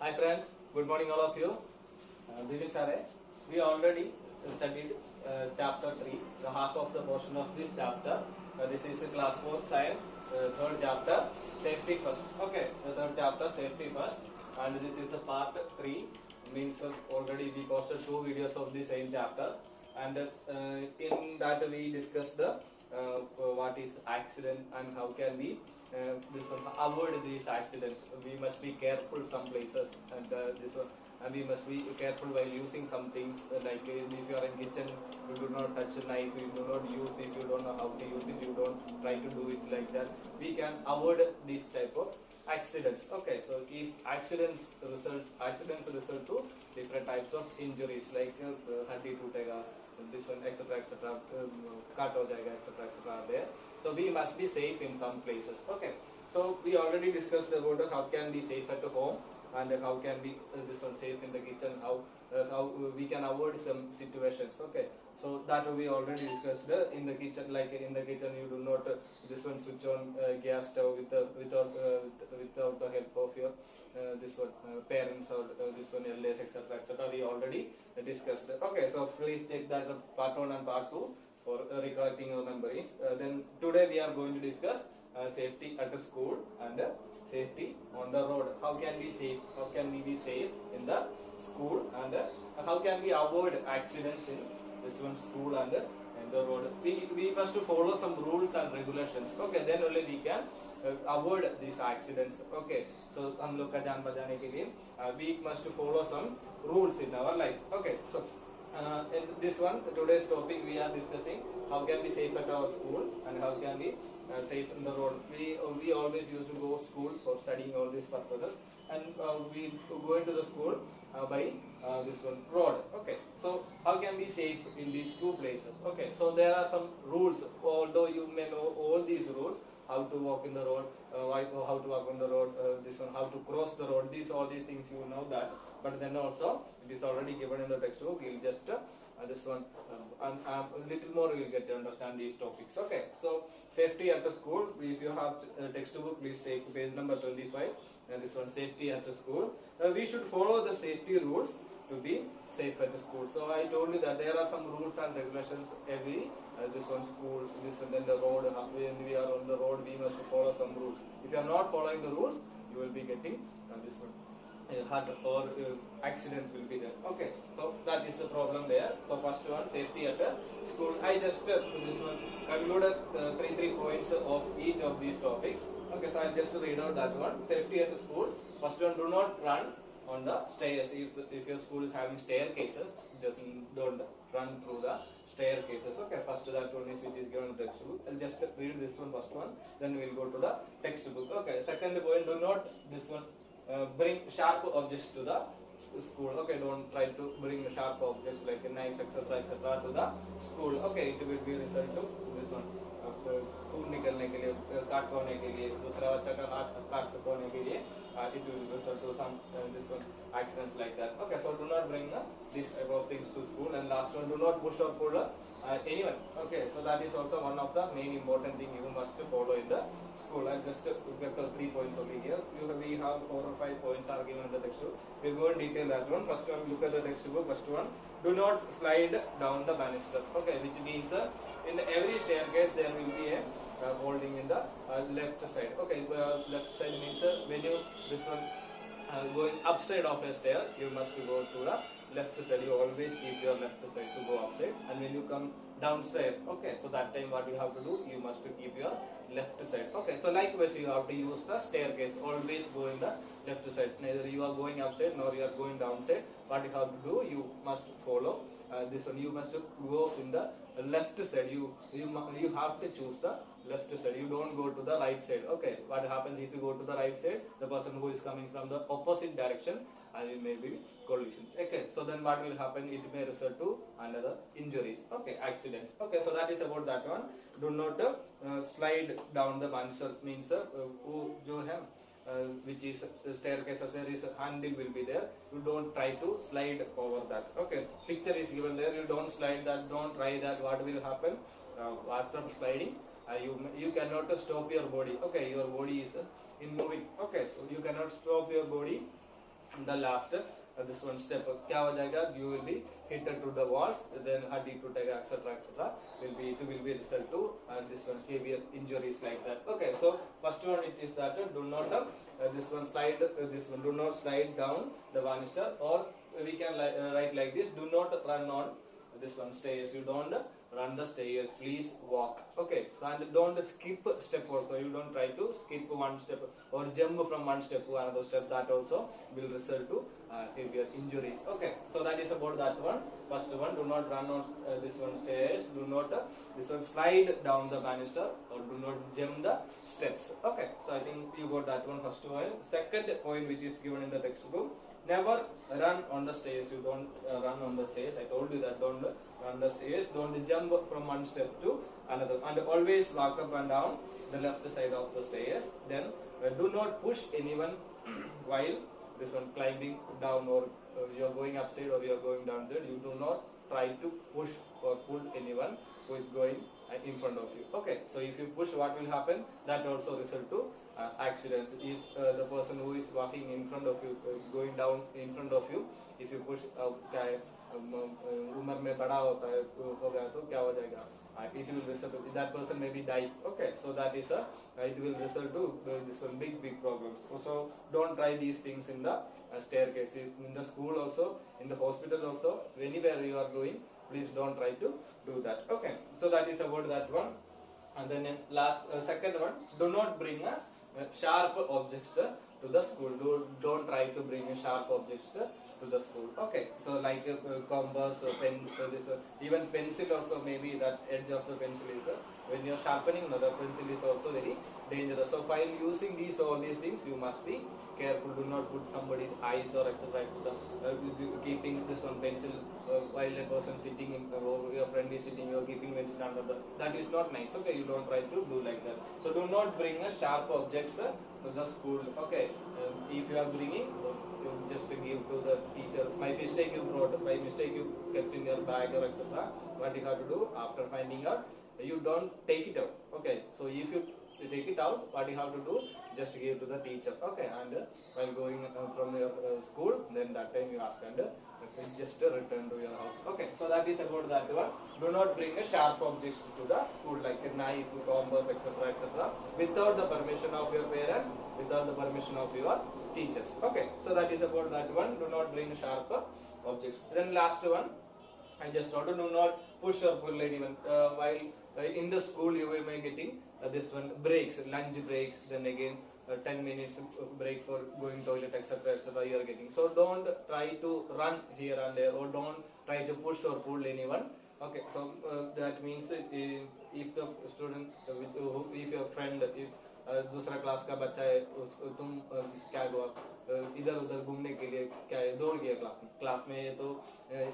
Hi friends, good morning all of you. This is Sare. We already studied chapter 3, the half of the portion of this chapter. This is class 4 science, third chapter, safety first. Okay, the third chapter, safety first. And this is a part 3, means already we posted 2 videos of the same chapter. And in that we discussed the what is accident and how can we avoid these accidents. We must be careful some places, and and we must be careful while using some things like if you are in kitchen, you do not touch a knife, you do not use it, you don't know how to use it, you don't try to do it like that. We can avoid this type of accidents. Okay, so if accidents result to different types of injuries like haddi tootega, this one, etc., etc., cut ho jayega, etc., etc. are there. So we must be safe in some places. Okay, so we already discussed about how can be safe at home and how can be this one safe in the kitchen, how we can avoid some situations. Okay, so that we already discussed in the kitchen. Like in the kitchen, you do not this one switch on gas stove without the help of your this one parents or this one elders, etc., etc. We already discussed. Okay, so please take that part 1 and part 2 for recollecting your memories. Then today we are going to discuss safety at school and safety on the road. How can we safe? How can we be safe in the school, and how can we avoid accidents in this one school and in the road? We must follow some rules and regulations. Okay, then only we can avoid these accidents. Okay, so हम लोग का जान बचाने के लिए we must follow some rules in our life. Okay, so in this one, today's topic we are discussing how can we safe at our school and how can we safe in the road. We always used to go school for studying all these purposes, and we go into the school by this one road. Okay, so how can we safe in these two places? Okay, so there are some rules. Although you may know all these rules, how to walk in the road, how to walk on the road, this one, how to cross the road. All these things you know that, but then also it is already given in the textbook. You'll just this one and a little more you will get to understand these topics. Okay, so safety at the school. If you have a textbook, please take page number 25. And this one, safety at the school. We should follow the safety rules to be safe at the school. So I told you that there are some rules and regulations every this one school, this one, then the road. When we are on the road, we must follow some rules. If you are not following the rules, you will be getting this one hurt or accidents will be there. Okay, so that is the problem there. So first one, safety at the school. I just this one concluded three points of each of these topics. Okay, so I'll just read out that one. Safety at the school. First one, do not run on the stairs. If your school is having staircases, just don't run through the staircases. Okay, first that one is which is given in the textbook. I'll just read this one first one, then we'll go to the textbook. Okay, second point, do not this one bring sharp objects to the school. Okay, don't try to bring sharp objects like a knife, etc., etc., to the school. Okay, it will be result to this one खून निकलने के लिए, काट पाने के लिए, दूसरा बच्चा का हाथ काट पाने के लिए, it will result to some this one accidents like that. Okay, so do not bring these type of things to school. And last one, do not push or pull anyone. Okay, so that is also one of the main important thing you must follow in the school. I just get the 3 points only here. We have 4 or 5 points are given in the textbook. We'll go in detail that one. First one, look at the textbook. First one, do not slide down the banister. Okay, which means in every staircase there will be a holding in the left side. Okay, left side means when you this one going upside of a stair, you must go to the left side. You always keep your left side to go upside, and when you come downside, okay, so that time what you have to do, you must keep your left side. Okay, so likewise you have to use the staircase, always go in the left side. Neither you are going upside nor you are going downside. What you have to do, you must follow this one. You must go in the left side. You have to choose the left side. You don't go to the right side. Okay, what happens if you go to the right side? The person who is coming from the opposite direction, and it may be collision. Okay, so then what will happen? It may result to another injuries. Okay, accidents. Okay, so that is about that one. Do not slide down the banister. Means जो है which is staircase, there is a handle will be there. You don't try to slide over that. Okay, picture is given there. You don't slide that. Don't try that. What will happen after sliding? You cannot stop your body. Okay, your body is in moving. Okay, so you cannot stop your body the last this one step क्या हो जाएगा, you will be hit to the walls, then हड्डी टूटेगा etc etc, it will be result to this one heavier injuries like that. Okay, so first one it is that do not this one slide this one do not slide down the banister, or we can write like this: do not run on this one stairs, you don't run the stairs, please walk. Okay, so and don't skip step also, you don't try to skip one step or jump from one step to another step, that also will result to heavier injuries. Okay, so that is about that one. First one, do not run on this one stairs, do not this one slide down the banister, or do not jump the steps. Okay, so I think you got that one first one. Second point which is given in the textbook: never run on the stairs, you don't run on the stairs. I told you that don't run the stairs, don't jump from one step to another, and always walk up and down the left side of the stairs. Then do not push anyone while this one climbing down, or you are going upside or you are going downside. You do not try to push or pull anyone who is going in front of you. Okay, so if you push, what will happen? That also result to accidents. If the person who is walking in front of you, going down in front of you, if you push, चाहे उम्र में बड़ा होता है हो गया तो क्या हो जाएगा? It will result, that person may be die. Okay, so that is it will result to this one big problems. So don't try these things in the staircase, in the school also, in the hospital also, anywhere you are going, please don't try to do that. Okay, so that is about that one. And then last second one, do not bring sharp objects to the school. Don't try to bring sharp objects to the school. Okay, so like compass, pen, this even pencil also, maybe that edge of the pencil is when you are sharpening, the pencil is also very dangerous. So while using all these things, you must be careful. Do not put somebody's eyes or etc etc. Keeping this one pencil while a person sitting in, or your friend is sitting, you are keeping pencil under the, that is not nice. Okay, you don't try to do like that. So do not bring sharp objects to the school. Okay, if you are bringing, you just give to the teacher. By mistake you brought, by mistake you kept in your bag or etc. What you have to do after finding out, you don't take it out. Okay, so if you take it out, what you have to do, just give to the teacher. Okay, and while going from your school, then that time you ask and just return to your house. Okay, so that is about that one. Do not bring a sharp objects to the school like a knife, compass, etc etc. without the permission of your parents, without the permission of your teachers. Okay, so that is about that one. Do not bring sharp objects. Then last one, I just told you, do not push or pull anyone while in the school. You will be getting this one breaks, lunch breaks, then again 10 minutes break for going toilet etc etc you are getting. So don't try to run here and there, or don't try to push or pull anyone. Okay, so that means if the student if your friend, if दूसरा class का बच्चा है, तुम क्या हुआ इधर उधर घूमने के लिए क्या है, दौड़ गया क्लास में, तो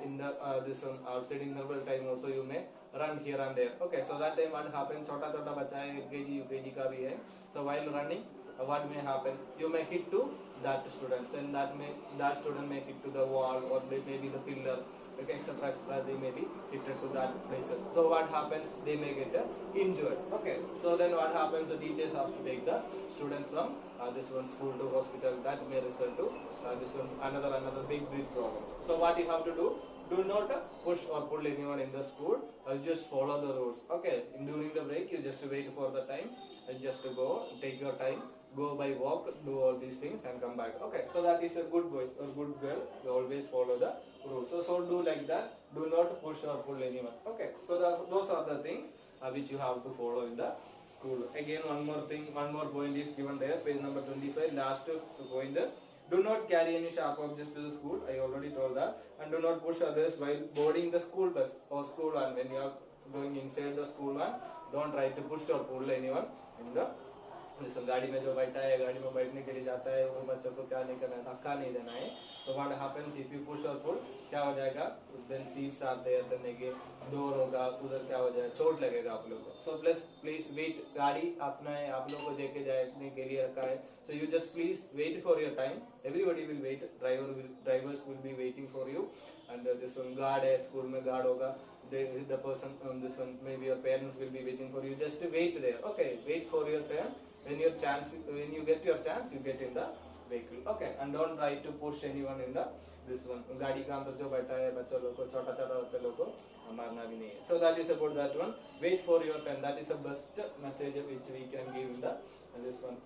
in the this outside interval time also you may run here and there. Okay, so that time what happens, छोटा छोटा बच्चा है, LKG UKG का भी है, so while running what may happen, you may hit to that students, and that student may hit to the wall, or maybe the pillar, okay, etc etc, they may be hit to that places. So what happens, they may get injured. Okay, so then what happens, the teachers have to take the students from this one school to hospital. That may result to this one another big problem. So what you have to do not push or pull anyone in the school. Just follow the rules. Okay, during the break you just wait for the time and just go, take your time, go by walk, do all these things and come back. Okay, so that is a good boy or good girl. You always follow the rules. So do like that. Do not push or pull anyone. Okay, so those are the things which you have to follow in the school. Again, one more thing, one more point is given there, page number 25, last point. Do not carry any sharp objects to the school. I already told that. And do not push others while boarding the school bus or school van. When you are going inside the school van, don't try to push or pull anyone in the गाड़ी में जो बैठा है, गाड़ी में बैठने के लिए जाता है, वो बच्चों को क्या नहीं करना है, धक्का नहीं देना है. So what happens if you push or pull, क्या हो जाएगा, then seats are there, then again door होगा, उधर क्या हो जाएगा, चोट लगेगा आप लोगों को. So please wait, गाड़ी अपना है, आप लोगों को देके जाने के लिए रखा है. So you just please wait for your time. Everybody will wait. Drivers will be waiting for you. And this one guard है, school में guard होगा. The person this one, maybe your parents will be waiting for you. Just wait there. Okay, wait for your turn. When you get your chance, you get in the vehicle. Okay, and don't try to push anyone in the this one. गाड़ी का अंदर जो बैठा है बच्चा लोग को छोटा छोटा बच्चा लोग को मारना भी नहीं है. So that is about that one. Wait for your turn. That is the best message which we can give in the this one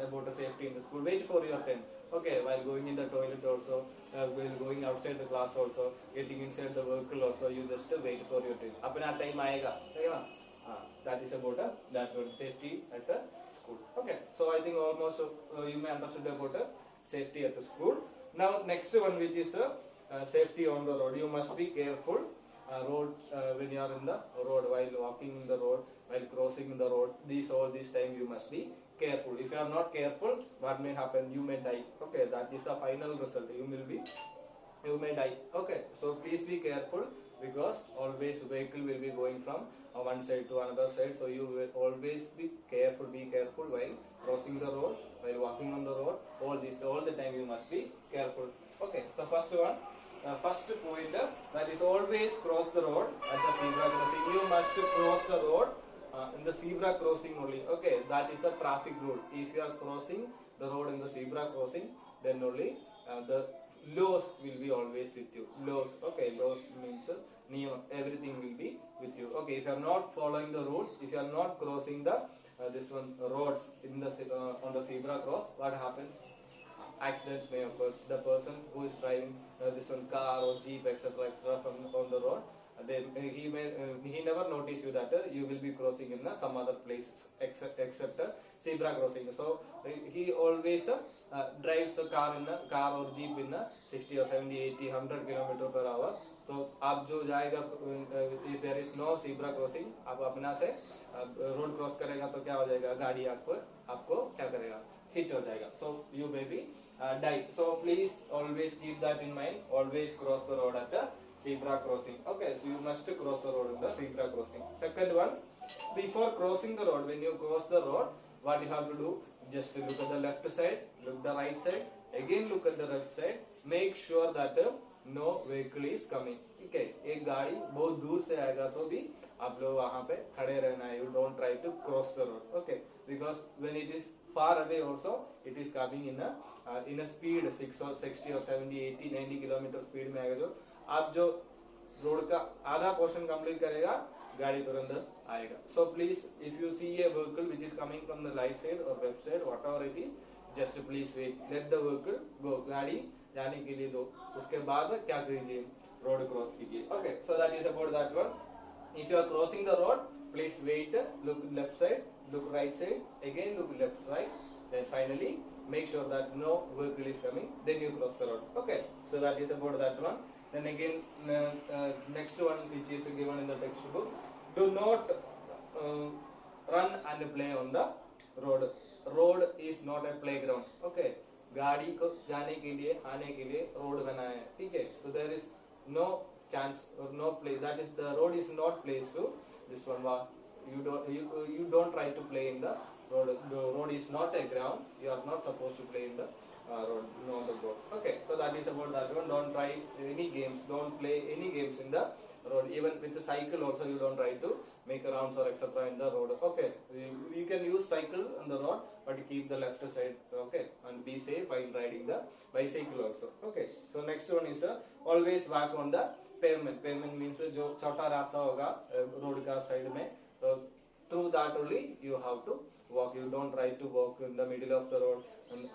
about the safety in the school. Wait for your turn. Okay, while going in the toilet also, while going outside the class also, getting inside the vehicle also, you just wait for your turn. अपना time आएगा, ठीक है ना? That is about that one, safety at the school. Okay, so I think almost you may understood about safety at the school. Now next one, which is safety on the road. You must be careful when you are in the road, while walking in the road, while crossing the road. All these time you must be careful. If you are not careful, what may happen? You may die. Okay, that is the final result. You may die. Okay, so please be careful, because always vehicle will be going from one side to another side. So you will always be careful while crossing the road, while walking on the road. All the time you must be careful. Okay, so first one. First point, that is always cross the road at the zebra crossing. You must cross the road in the zebra crossing only. Okay, that is a traffic rule. If you are crossing the road in the zebra crossing, then only the laws will be always with you. Laws, okay, laws means everything will be with you. Okay, if you are not following the rules, if you are not crossing the this one roads in the on the zebra cross, what happens? Accidents may occur. The person who is driving this one car or jeep, etc., on the road, then he never notice you that you will be crossing in some other place except zebra crossing. So he always drives the car or jeep in 60 or 70, 80, 100 kilometer per hour. तो आप जो जाएगा, if there is no zebra crossing, आप अपना से road cross करेगा तो क्या हो जाएगा? गाड़ी आपको क्या करेगा? हिट हो जाएगा. So you may be die. So please always keep that in mind. Always cross the road at the zebra crossing. Okay, so you must cross the road in the zebra crossing. Second one, before crossing the road, when you cross the road, what you have to do? Just look at the left side, look the right side, again look at the left side. Make sure that no vehicle is coming. Okay, एक गाड़ी बहुत दूर से आएगा तो भी आप लोग वहाँ पे खड़े रहना है. You don't try to cross the road. Okay, because when it is far away also, it is coming in a speed 60 or 70, 80, 90 kilometer speed में आएगा. जो आप जो रोड का आधा पोर्शन कंप्लीट करेगा, गाड़ी तुरंत आएगा. So please, if you see a vehicle which is coming from the right side or left side, whatever it is, just please wait. Let the vehicle go. गाड़ी जाने के लिए दो. उसके बाद क्या कीजिए? रोड क्रॉस कीजिए. Okay, so that is about that one. If you are crossing the road, please wait. Look left side, look right side, again look left right. Then finally make sure that no vehicle is coming. Then you cross the road. Okay, so that is about that one. Then again, next one which is given in the textbook. Do not run and play on the road. Road is not a playground. Okay, गाड़ी को जाने के लिए आने के लिए road बनाया है. ठीक है. So there is no chance or no place. That is, the road is not place to this one. You don't try to play in the road. The road is not a ground. You are not supposed to play in the road, on the road. Okay, so that is about that one. Don't try any games. Don't play any games in the road. Even with the cycle also, you don't try to make rounds or etc. in the road. Okay, you can use cycle on the road, but keep the left side. Okay, and be safe while riding the bicycle also. Okay, so next one is always walk on the pavement. Pavement means जो छोटा रास्ता होगा road का side में, तो through that only you have to walk. You don't try to walk in the middle of the road. And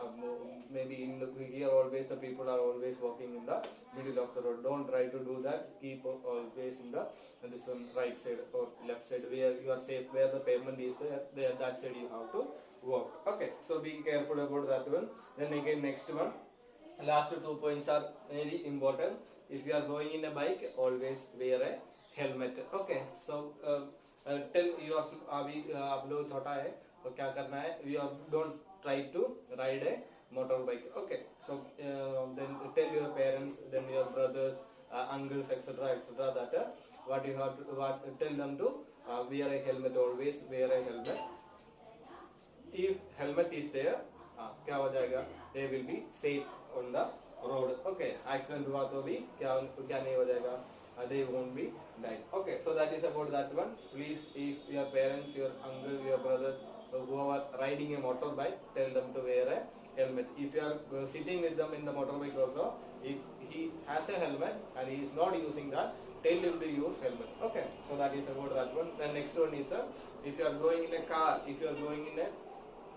maybe here always the people are always walking in the middle of the road. Don't try to do that. Keep always in this one right side or left side where you are safe. Where the pavement is there, that side you have to walk. Okay, so be careful about that one. Then again next one. Last 2 points are very important. If you are going in a bike, always wear a helmet. Okay, so tell your अभी आप लोग छोटा है तो क्या करना है? You don't try to ride a motorbike. Okay, so then tell your parents, then your brothers, uncles, etc., that what you have to tell them to wear a helmet. Always wear a helmet. If helmet is there, क्या हो जाएगा? They will be safe on the road. Okay, accident हुआ तो भी क्या नहीं हो जाएगा? They won't be died. Okay, so that is about that one. Please, if your parents, your uncle, your brother, who are riding a motorbike, tell them to wear a helmet. If you are sitting with them in the motorbike also, if he has a helmet and he is not using that, tell him to use helmet. Okay, so that is about that one. The next one is if you are going in a car, if you are going in a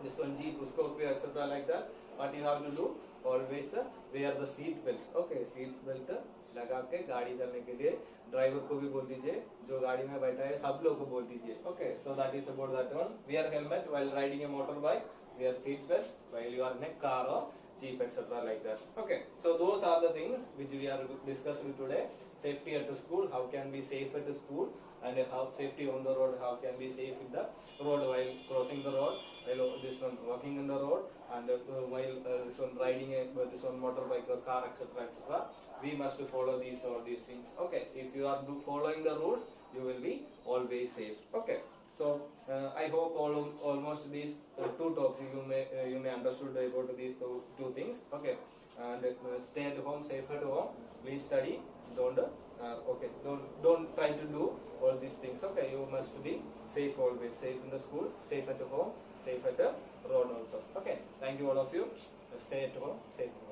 this one Jeep, Scorpio, etc. like that, what you have to do, always wear the seat belt. Okay, seat belt लगा के गाड़ी चलने के लिए driver को भी बोल दीजिए, जो गाड़ी में बैठा है सब लोग को बोल दीजिए. Okay, so that is about that one. Wear helmet while riding a motorbike. Wear seat belt while you are in a car or Jeep, etc. like that. Okay, so those are the things which we are discussing today. Safety at the school, how can be safe at the school, and how safety on the road, how can be safe in the road while crossing the road, while this one walking in the road, and while this one riding this one motorbike or car, etc. etc. We must follow all these things. Okay, if you are following the rules, you will be always safe. Okay, so I hope almost these two talks you may understood about these two things. Okay, and stay at home, safe at home. Please study. Don't try to do all these things. Okay, you must be safe always. Safe in the school, safe at home, safe at the road also. Okay, thank you all of you. Stay at home, safe at home.